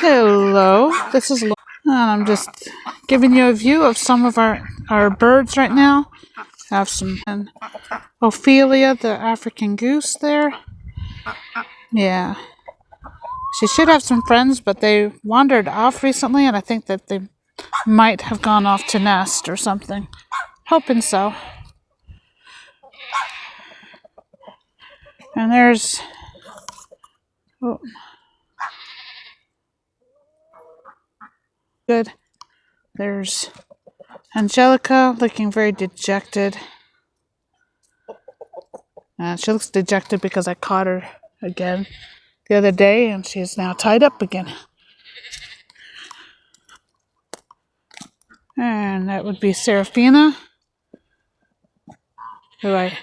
Hello, this is Laura, and I'm just giving you a view of some of our birds right now. Have some and Ophelia, the African goose there. Yeah, she should have some friends, but they wandered off recently, and I think that they might have gone off to nest or something. Hoping so. And there's good. There's Angelica looking very dejected. She looks dejected because I caught her again the other day, and she is now tied up again. And that would be Seraphina, who I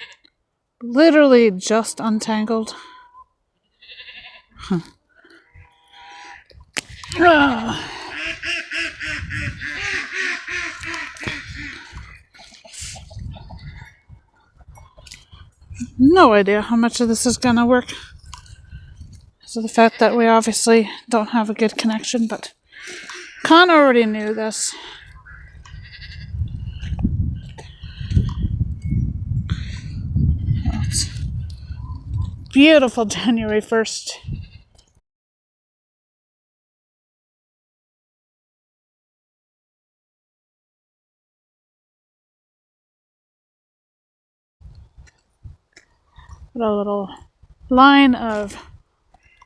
literally just untangled. No idea how much of this is gonna work. So the fact that we obviously don't have a good connection, but Con already knew this. It's beautiful January 1st. Got a little line of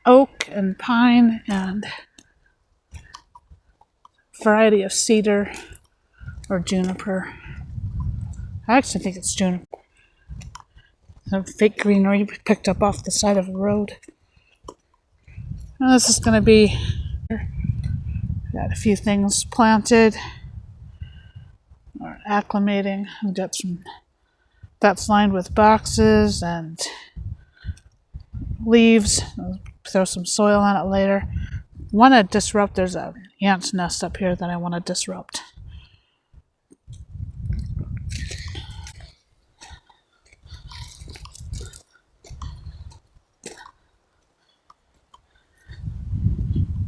oak and pine and variety of cedar or juniper. I actually think it's juniper. Some fake greenery picked up off the side of a road. And this is going to be, got a few things planted or acclimating. We've got some, that's lined with boxes and leaves. I'll throw some soil on it later. Want to disrupt, there's an ant's nest up here that I want to disrupt.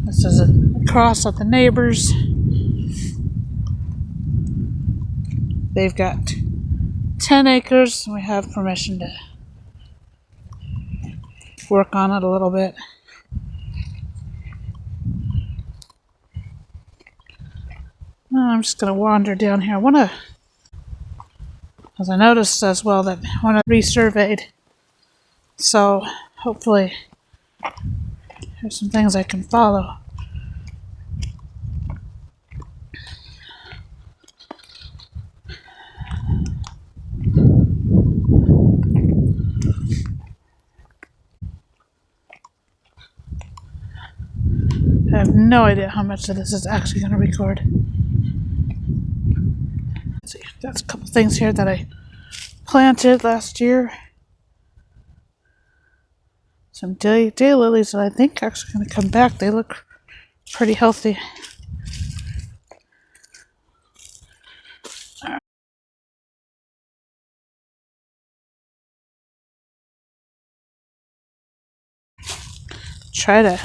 This is a cross at the neighbors. They've got 10 acres, and we have permission to work on it a little bit. I'm just going to wander down here. I want to, as I noticed as well, that I want to resurveyed. So hopefully there's some things I can follow. I have no idea how much of this is actually going to record. Let's see, got a couple things here that I planted last year. Some daylilies that I think are actually going to come back. They look pretty healthy. Try to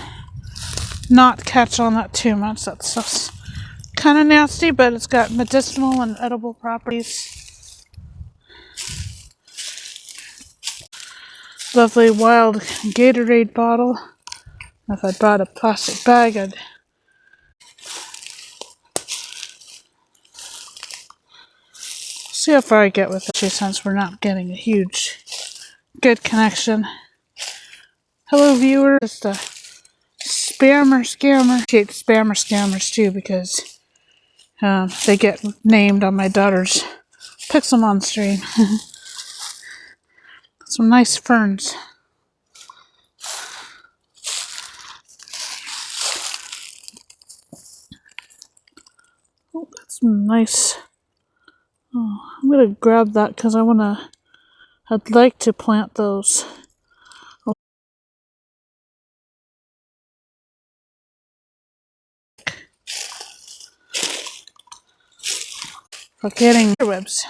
not catch on that too much. That stuff's kind of nasty, but it's got medicinal and edible properties. Lovely wild Gatorade bottle. If I brought a plastic bag, I'd see how far I get with it, since we're not getting a huge, good connection. Hello, viewer. Just a spammer scammer. I appreciate spammer scammers too, because they get named on my daughter's Pixelmon stream. Some nice ferns. Oh, that's nice. Oh, I'm gonna grab that because I'd like to plant those. For getting webs.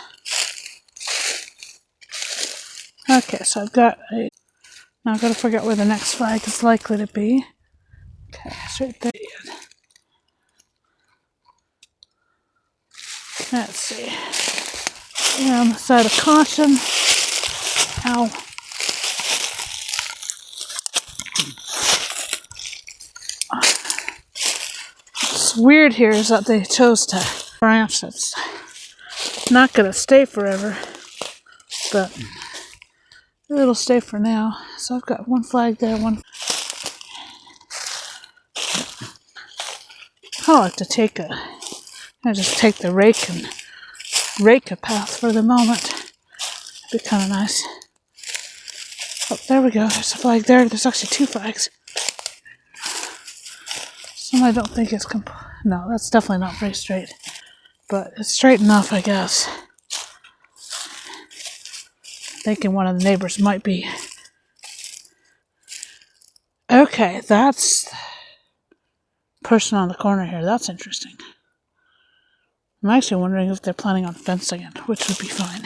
Okay, so I've got a. Now I've got to figure out where the next flag is likely to be. Okay, it's right there. Let's see. And on the side of caution. Ow. What's weird here is that they chose to branch. It's not going to stay forever, but it'll stay for now. So I've got one flag there, one. I like to I just take the rake and rake a path for the moment. It'd be kind of nice. Oh, there we go. There's a flag there. There's actually two flags. Some I don't think it's no, that's definitely not very straight. But it's straight enough, I guess. Thinking one of the neighbors might be. Okay, that's person on the corner here. That's interesting. I'm actually wondering if they're planning on fencing it, which would be fine.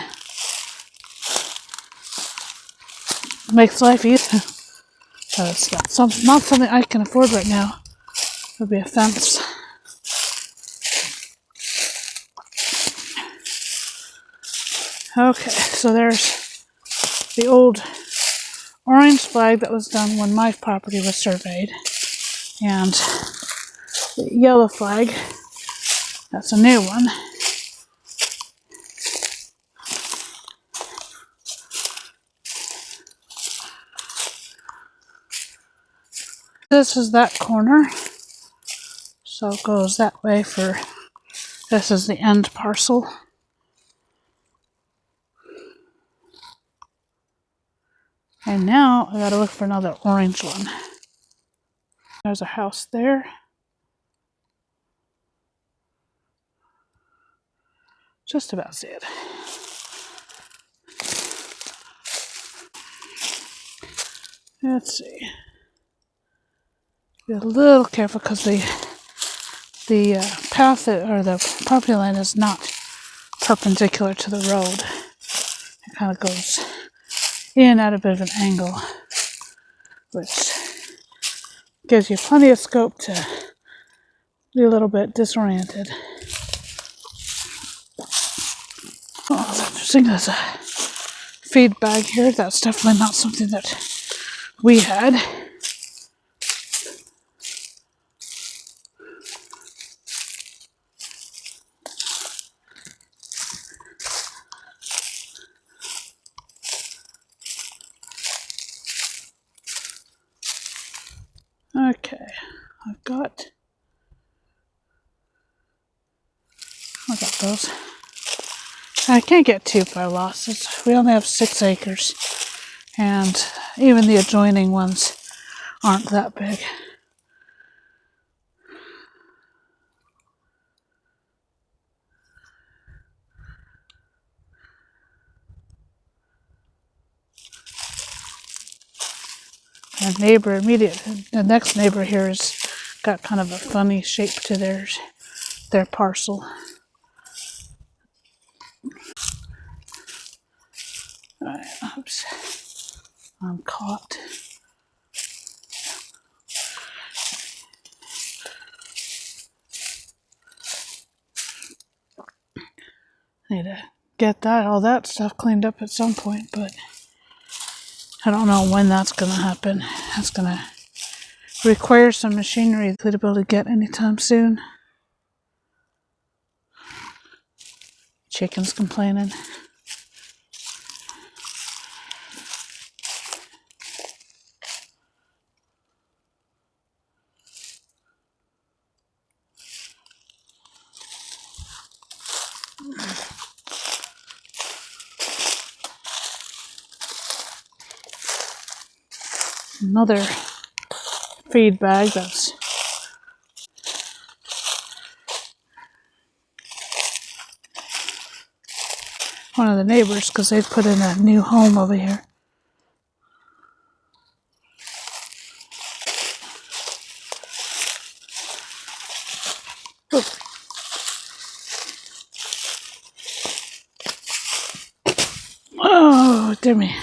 Makes life easier. It's not something I can afford right now. It would be a fence. Okay, so there's the old orange flag that was done when my property was surveyed. And the yellow flag, that's a new one. This is that corner. So it goes that way for, this is the end parcel. And now I gotta look for another orange one. There's a house there. Just about see it. Let's see. Be a little careful because the path or the property line is not perpendicular to the road. It kind of goes in at a bit of an angle, which gives you plenty of scope to be a little bit disoriented. Oh, that's interesting. There's a feed bag here. That's definitely not something that we had. Okay, I got those. I can't get too far lost. We only have 6 acres, and even the adjoining ones aren't that big. And the next neighbor here has got kind of a funny shape to their parcel. Alright, oops. I'm caught. Need to get all that stuff cleaned up at some point, but I don't know when that's going to happen. That's going to require some machinery to be able to get anytime soon. Chicken's complaining. Another feed bag that's one of the neighbors because they've put in a new home over here. Oop. Oh, dear me.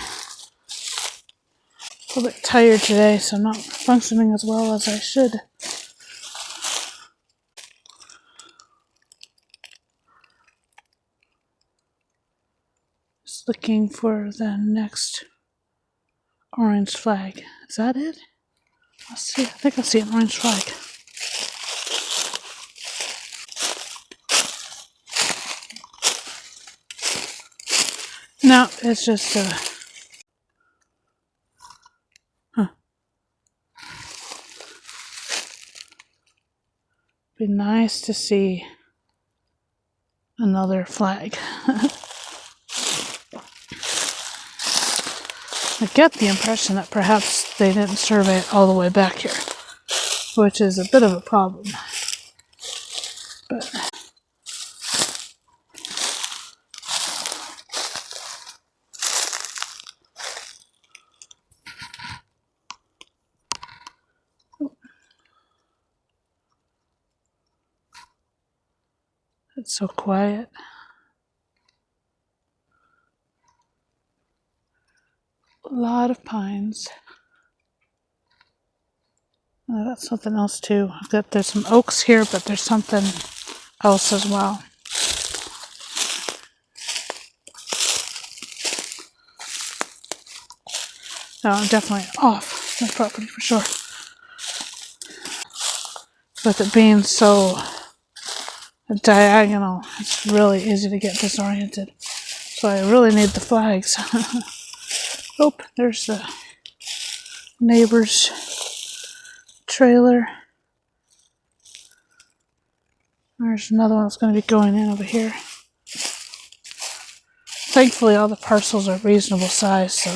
A little bit tired today, so I'm not functioning as well as I should. Looking for the next orange flag. Is that it? Let's see. I think I see an orange flag. No, it's just Be nice to see another flag. I get the impression that perhaps they didn't survey it all the way back here, which is a bit of a problem. But it's so quiet. A lot of pines. I got something else too. There's some oaks here, but there's something else as well. No, I'm definitely off the property for sure. With it being so diagonal, it's really easy to get disoriented. So I really need the flags. Oh, there's the neighbor's trailer. There's another one that's going to be going in over here. Thankfully, all the parcels are reasonable size, so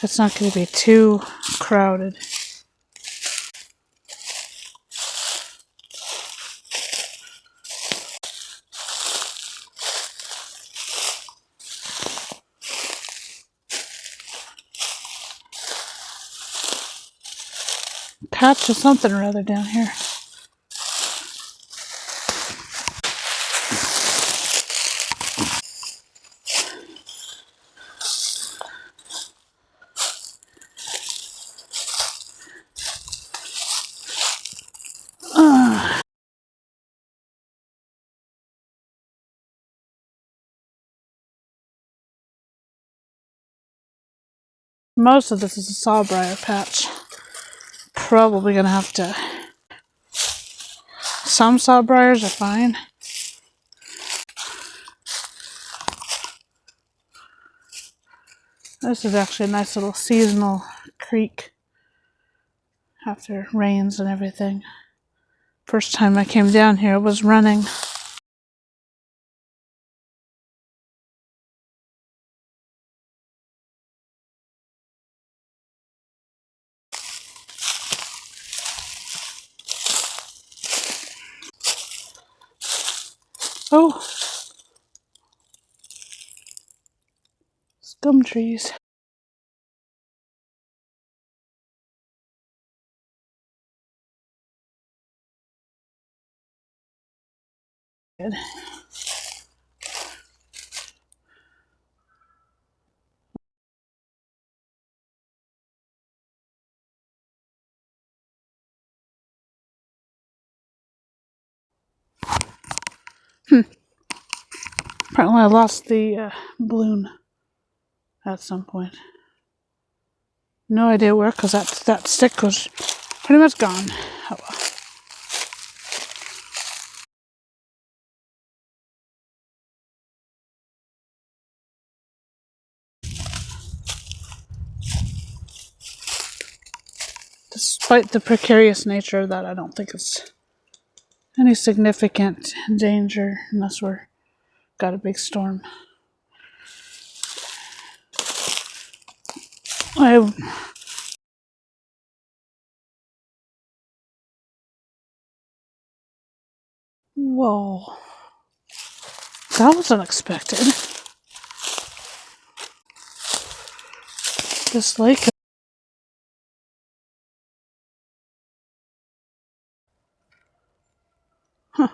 it's not going to be too crowded. Patch of something or other down here. Most of this is a sawbriar patch. Probably gonna have to. Some sawbriars are fine. This is actually a nice little seasonal creek after rains and everything. First time I came down here, it was running. Oh, gum trees. Good. Apparently I lost the balloon at some point. No idea where, because that stick was pretty much gone. Oh well. Despite the precarious nature of that, I don't think it's any significant danger unless we're got a big storm. Whoa. That was unexpected. This lake. Huh.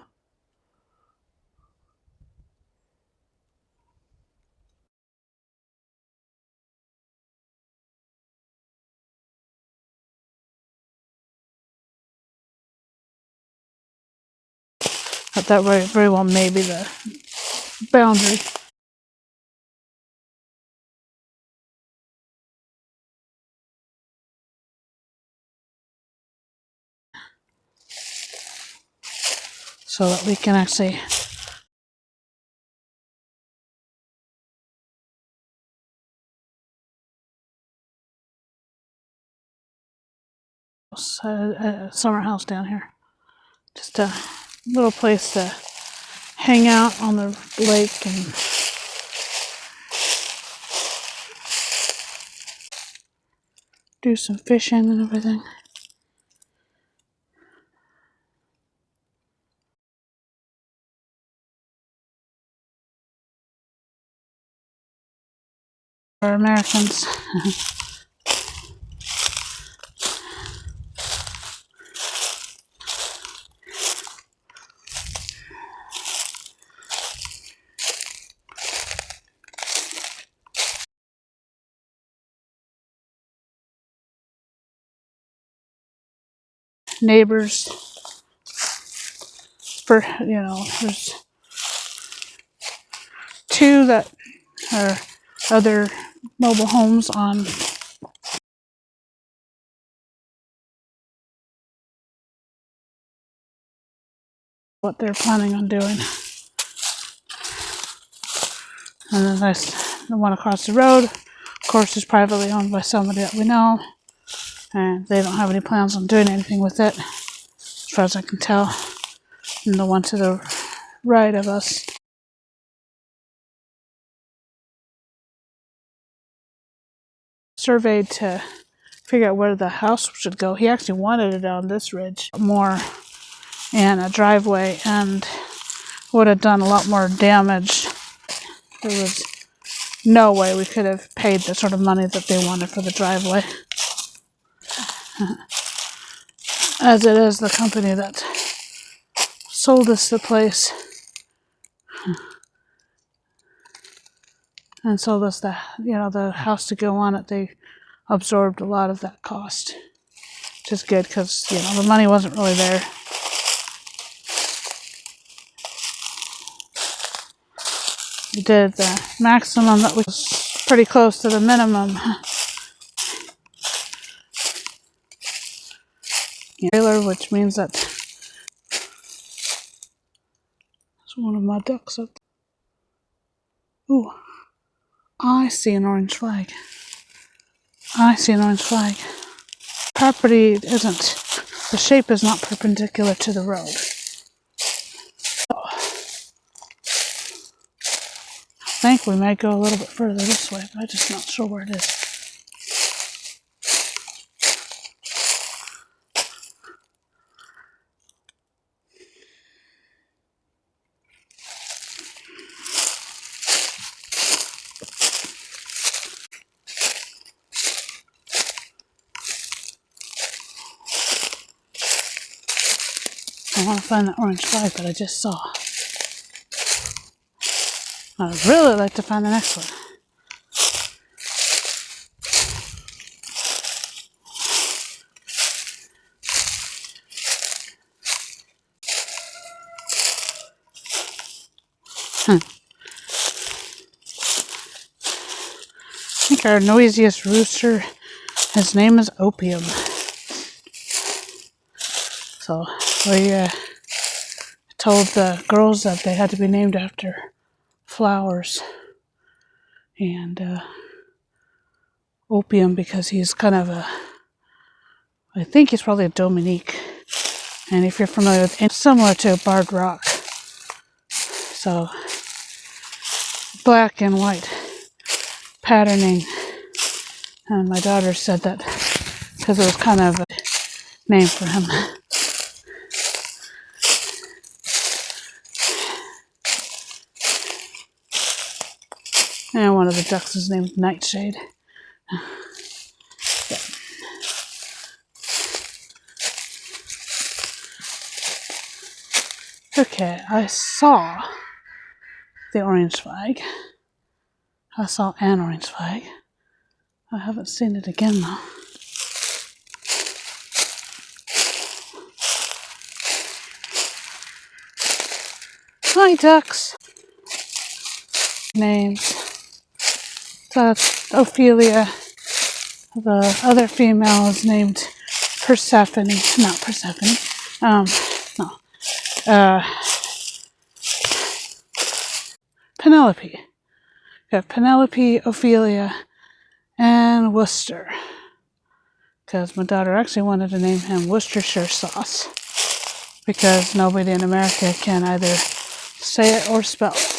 That very well may be the boundary. so that we can actually a summer house down here. Just a little place to hang out on the lake and do some fishing and everything. For Americans. Neighbors for, there's two that are other mobile homes on what they're planning on doing. And then there's the one across the road, of course, is privately owned by somebody that we know, and they don't have any plans on doing anything with it, as far as I can tell. And the one to the right of us surveyed to figure out where the house should go. He actually wanted it on this ridge more and a driveway, and would have done a lot more damage. There was no way we could have paid the sort of money that they wanted for the driveway. As it is, the company that sold us the place and sold us the house to go on it, they absorbed a lot of that cost, which is good because the money wasn't really there. We did the maximum that was pretty close to the minimum. Trailer, which means that there's one of my ducks up there. Ooh, I see an orange flag. I see an orange flag. Property isn't, the shape is not perpendicular to the road. I think we might go a little bit further this way, but I'm just not sure where it is. I want to find that orange flag that I just saw. I'd really like to find the next one. I think our noisiest rooster, his name is Opium. So we told the girls that they had to be named after flowers. And Opium because he's kind of I think he's probably a Dominique. And if you're familiar with it, similar to Barred Rock. So black and white patterning. And my daughter said that because it was kind of a name for him. And one of the ducks is named Nightshade. Okay, I saw the orange flag. I saw an orange flag. I haven't seen it again though. Hi, ducks. Names. That's Ophelia. The other female is named Persephone. Not Persephone. No. Penelope. We have Penelope, Ophelia, and Worcester. Because my daughter actually wanted to name him Worcestershire Sauce. Because nobody in America can either say it or spell it.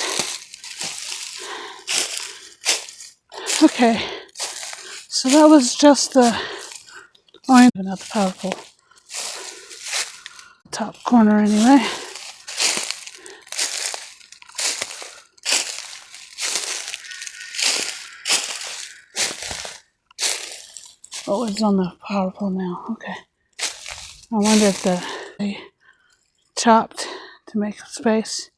Okay, so that was just the orange, not the powerful top corner anyway. Oh, it's on the powerful now. Okay. I wonder if they chopped to make space.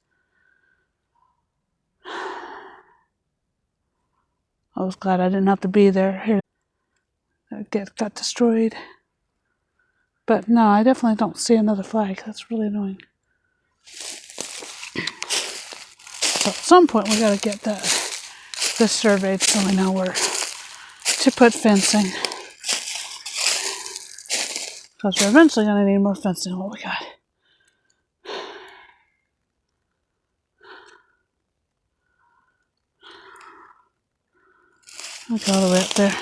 I was glad I didn't have to be there. Here, got destroyed. But no, I definitely don't see another flag. That's really annoying. So at some point we gotta get this surveyed so we know where to put fencing. Because we're eventually gonna need more fencing than what we got. I'll go all the way up there.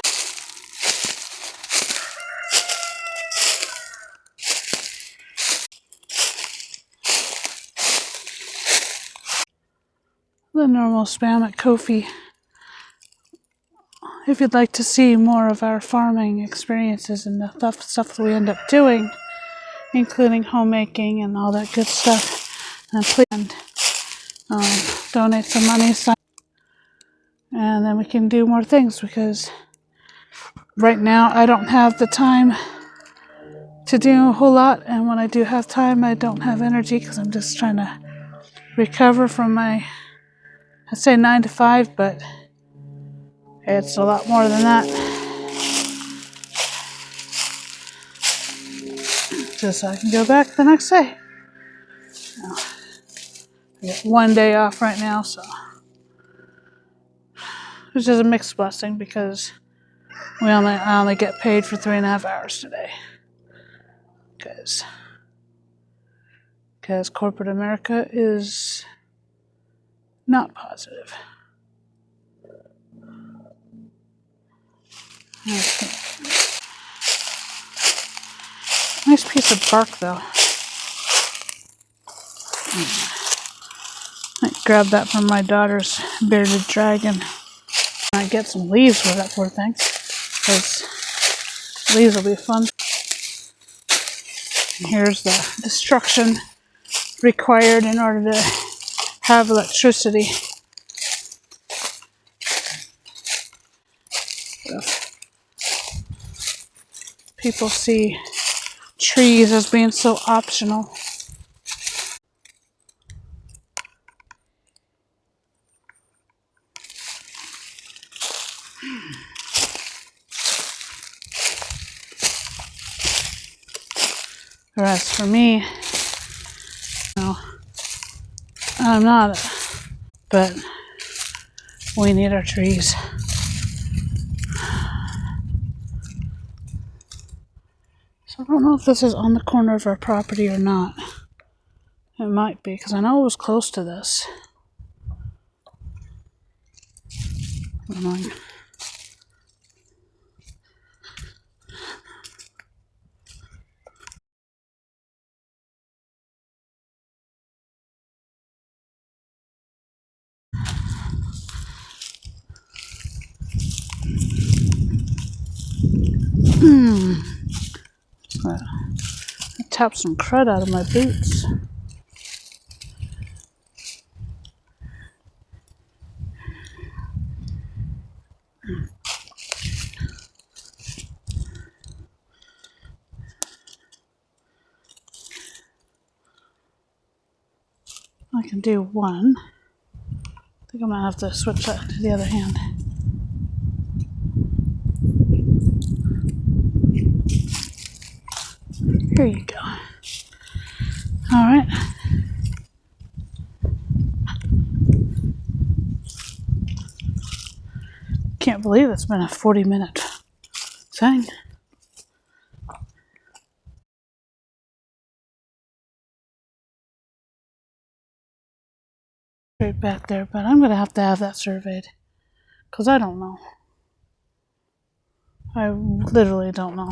The normal spam at Ko-fi. If you'd like to see more of our farming experiences and the stuff that we end up doing, including homemaking and all that good stuff, and please donate some money, and then we can do more things, because right now I don't have the time to do a whole lot, and when I do have time I don't have energy because I'm just trying to recover from my, I'd say 9 to 5, but it's a lot more than that. Just so I can go back the next day. I get 1 day off right now, so which is a mixed blessing because I only get paid for 3.5 hours today. Because corporate America is not positive. Okay. Nice piece of bark, though. I grabbed that from my daughter's bearded dragon. I get some leaves for that poor thing, because leaves will be fun. And here's the destruction required in order to have electricity. If people see trees as being so optional. Whereas for me, no, I'm not, but we need our trees. So I don't know if this is on the corner of our property or not. It might be, because I know it was close to this. Annoying. I tapped some crud out of my boots. I can do one. I think I might have to switch that to the other hand. Here you go. Alright. Can't believe it's been a 40-minute thing. Right back there, but I'm going to have that surveyed. Because I don't know. I literally don't know.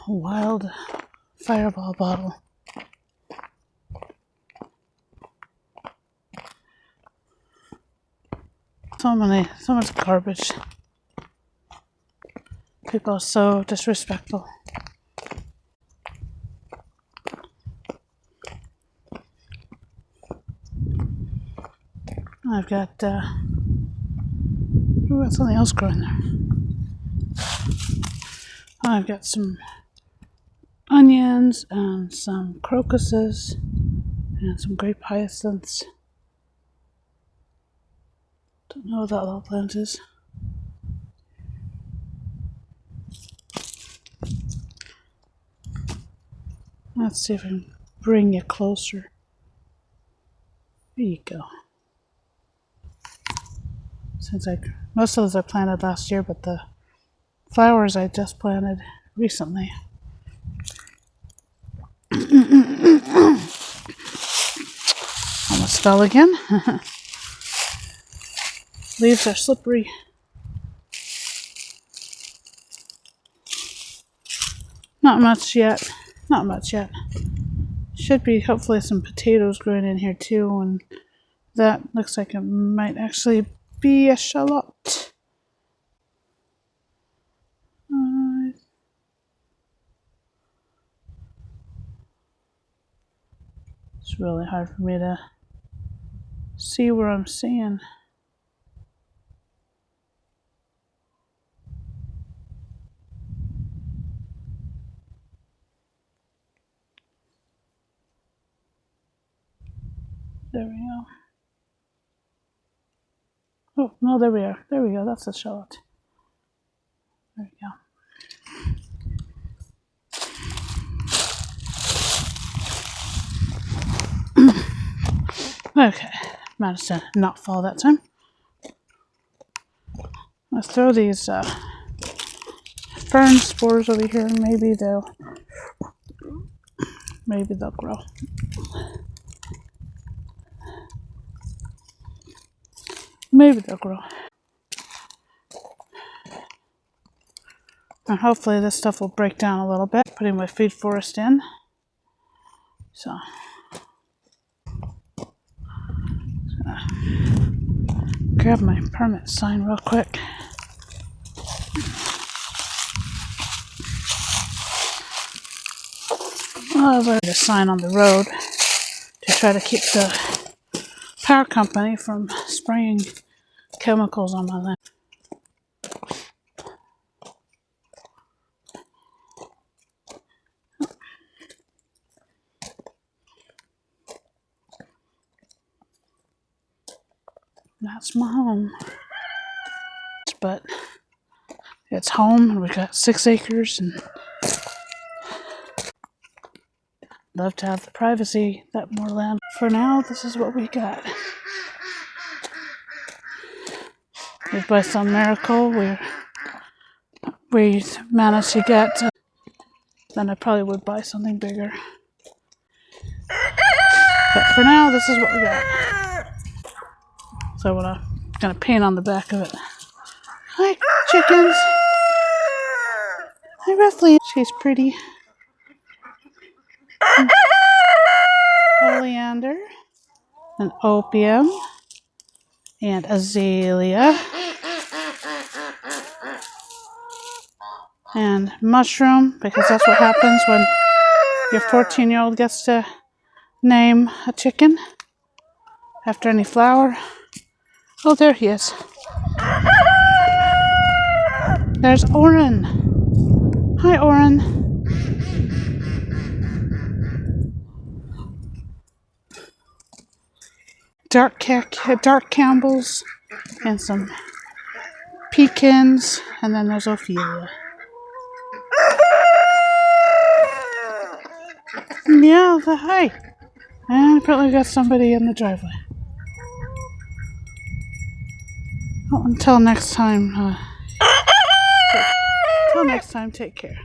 Wild fireball bottle. So much garbage. People are so disrespectful. I've got something else growing there. I've got some onions and some crocuses and some grape hyacinths. Don't know what that little plant is. Let's see if I can bring you closer. There you go. Most of those I planted last year, but the flowers I just planted recently. Almost fell again. Leaves are slippery. Not much yet. Should be hopefully some potatoes growing in here too, and that looks like it might actually be a shallot. It's really hard for me to see where I'm seeing. There we go. Oh, no, there we are. There we go. That's a shallot. There we go. Okay, managed to not fall that time. Let's throw these fern spores over here, and maybe they'll grow. Maybe they'll grow. And hopefully this stuff will break down a little bit. Putting my feed forest in. So grab my permit sign real quick. Well, I put a sign on the road to try to keep the power company from spraying chemicals on my land. That's my home. But it's home, and we've got 6 acres, and love to have the privacy, that more land. For now, this is what we got. If by some miracle we managed to get, then I probably would buy something bigger. But for now, this is what we got. So I'm gonna paint on the back of it. Hi, chickens. Hi, Roughly. She's pretty. Oleander, and opium, and azalea, and mushroom, because that's what happens when your 14-year-old gets to name a chicken after any flower. Oh, there he is. There's Oren. Hi, Oren. Dark Campbells and some pecans, and then there's Ophelia. Yeah, hi. And apparently we got somebody in the driveway. Well, until next time, take care.